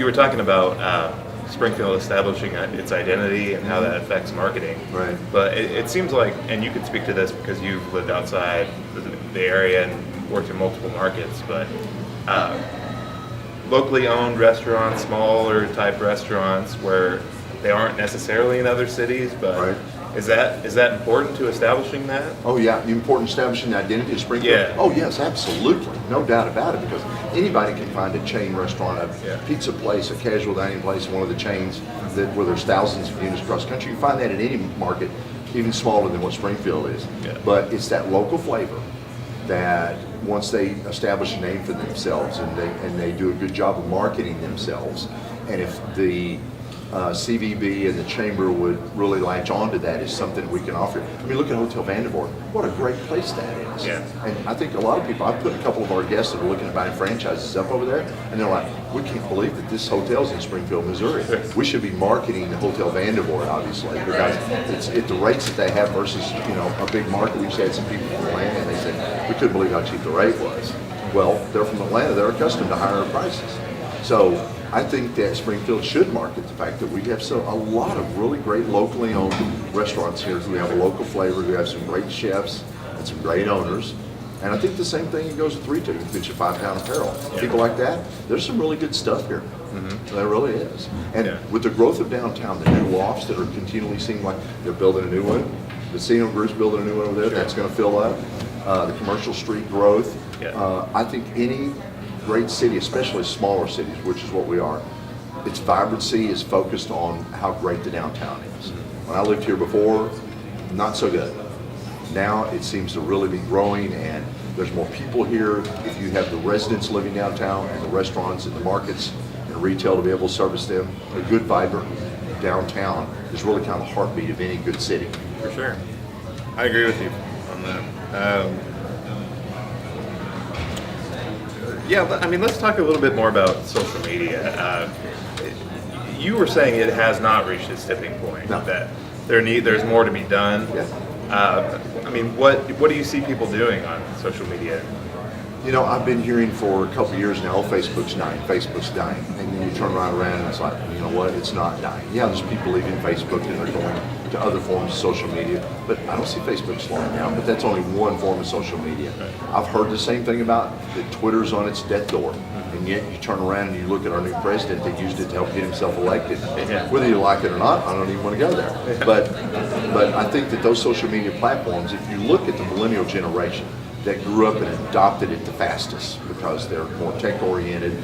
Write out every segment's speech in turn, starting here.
were talking about Springfield establishing its identity and how that affects marketing. Right. But it seems like, and you could speak to this because you've lived outside the area and worked in multiple markets, but locally owned restaurants, smaller type restaurants where they aren't necessarily in other cities, but Right. is that important to establishing that? Oh yeah, important establishing the identity of Springfield. Yeah. Oh yes, absolutely, no doubt about it. Because anybody can find a chain restaurant, a Yeah. pizza place, a casual dining place, one of the chains where there's thousands of units across the country. You find that in any market, even smaller than what Springfield is. Yeah. But it's that local flavor that once they establish a name for themselves and they do a good job of marketing themselves, and if the CVB and the Chamber would really latch on to that as something we can offer. I mean, look at Hotel Vandervoort. What a great place that is. Yeah. And I think a lot of people, I've put a couple of our guests that are looking at buying franchises up over there, and they're like, we can't believe that this hotel's in Springfield, Missouri. We should be marketing the Hotel Vandervoort, obviously, because it's at the rates that they have versus, a big market. We just had some people from Atlanta, and they said, we couldn't believe how cheap the rate was. Well, they're from Atlanta. They're accustomed to higher prices. So I think that Springfield should market the fact that we have a lot of really great locally owned restaurants here who have a local flavor, who have some great chefs and some great owners. And I think the same thing goes with retail. You get your 5-pound apparel. Yeah. People like that, there's some really good stuff here. Mm-hmm. There really is. And Yeah. with the growth of downtown, the new lofts that are continually seem like they're building a new one. The Casino Group's building a new one over there. Sure. That's going to fill up. The commercial street growth. Yeah. I think any great city, especially smaller cities, which is what we are, its vibrancy is focused on how great the downtown is. When I lived here before, not so good. Now it seems to really be growing, and there's more people here. If you have the residents living downtown and the restaurants and the markets and retail to be able to service them, a good, vibrant downtown is really kind of the heartbeat of any good city. For sure. I agree with you on that. I mean, let's talk a little bit more about social media. You were saying it has not reached its tipping point, No. that there's more to be done. Yeah. I mean, what do you see people doing on social media? I've been hearing for a couple of years now, Facebook's dying. And then you turn right around and it's like, you know what, it's not dying. Yeah, there's people leaving Facebook and they're going to other forms of social media, but I don't see Facebook slowing down, but that's only one form of social media. Right. I've heard the same thing about that Twitter's on its death door, and yet you turn around and you look at our new president that used it to help get himself elected. Yeah. Whether you like it or not, I don't even want to go there. But I think that those social media platforms, if you look at the millennial generation, that grew up and adopted it the fastest because they're more tech oriented.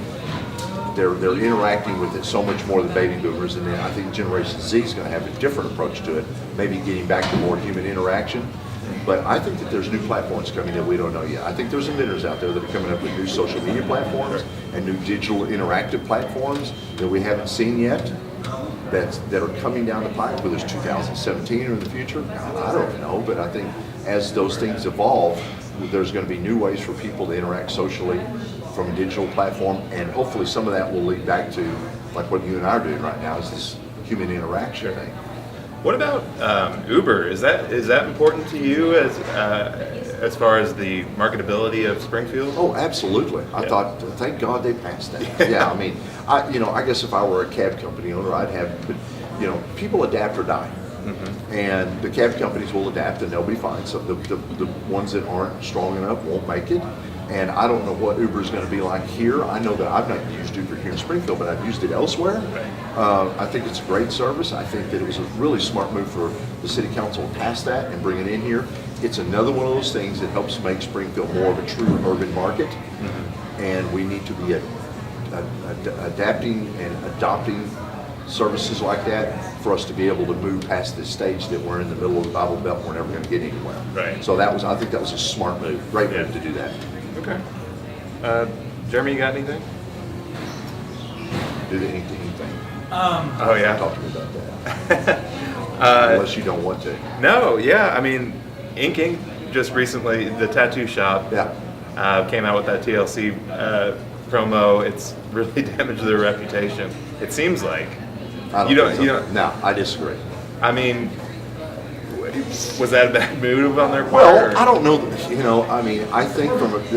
They're interacting with it so much more than baby boomers, and then I think Generation Z is going to have a different approach to it, maybe getting back to more human interaction. But I think that there's new platforms coming that we don't know yet. I think there's inventors out there that are coming up with new social media platforms and new digital interactive platforms that we haven't seen yet that are coming down the pipe, whether it's 2017 or in the future. I don't know, but I think as those things evolve, there's going to be new ways for people to interact socially from a digital platform, and hopefully some of that will lead back to like what you and I are doing right now, is this human interaction thing. What about Uber? Is that important to you as far as the marketability of Springfield? Oh, absolutely. I thought, thank God they passed that. Yeah, I mean, I guess if I were a cab company owner, I'd have, but people adapt or die. Mm-hmm. And the cab companies will adapt and they'll be fine. So the ones that aren't strong enough won't make it. And I don't know what Uber is going to be like here. I know that I've not used Uber here in Springfield, but I've used it elsewhere. Right. I think it's a great service. I think that it was a really smart move for the city council to pass that and bring it in here. It's another one of those things that helps make Springfield more of a true urban market. Mm-hmm. And we need to be adapting and adopting services like that for us to be able to move past this stage that we're in the middle of the Bible Belt and we're never going to get anywhere. Right. So I think that was a smart move, great move to do that. Okay. Jeremy, you got anything? Do anything. Oh yeah. Talk to me about that. Unless you don't want to. No, yeah. I mean, Inking just recently, the tattoo shop came out with that TLC promo. It's really damaged their reputation. It seems like. I don't think so. No, I disagree. I mean, Was that a bad move on their part? Well, I don't know. I mean, I think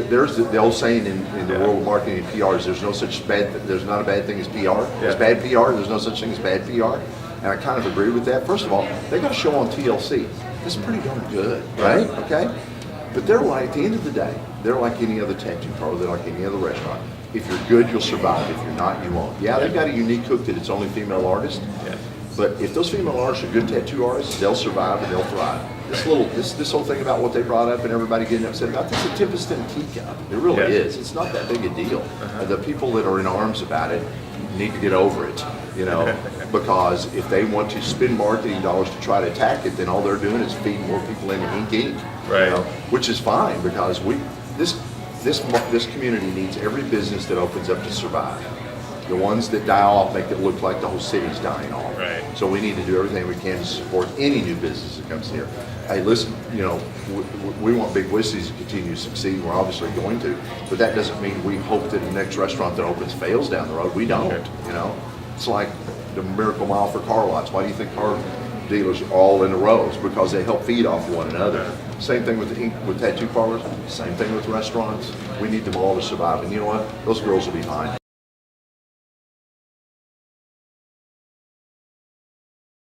there's the old saying in the world of marketing and PR is there's not a bad thing as PR. There's bad PR. There's no such thing as bad PR. And I kind of agree with that. First of all, they got a show on TLC. That's pretty darn good, right? Okay. But they're like, at the end of the day, they're like any other tattoo parlor. They're like any other restaurant. If you're good, you'll survive. If you're not, you won't. Yeah, they've got a unique hook that it's only female artists. Yeah. But if those female artists are good tattoo artists, they'll survive and they'll thrive. This whole thing about what they brought up and everybody getting upset about, this is a tempest in a teacup. It really is. It's not that big a deal. The people that are in arms about it need to get over it, because if they want to spend marketing dollars to try to attack it, then all they're doing is feeding more people into Ink. Right. Which is fine, because this community needs every business that opens up to survive. The ones that die off make it look like the whole city's dying off. Right. So we need to do everything we can to support any new business that comes here. Hey, listen, we want Big Whiskey's to continue to succeed. We're obviously going to, but that doesn't mean we hope that the next restaurant that opens fails down the road. We don't. It's like the Miracle Mile for car lots. Why do you think car dealers are all in the rows? Because they help feed off one another. Same thing with tattoo parlors. Same thing with restaurants. We need them all to survive. And you know what? Those girls will be fine.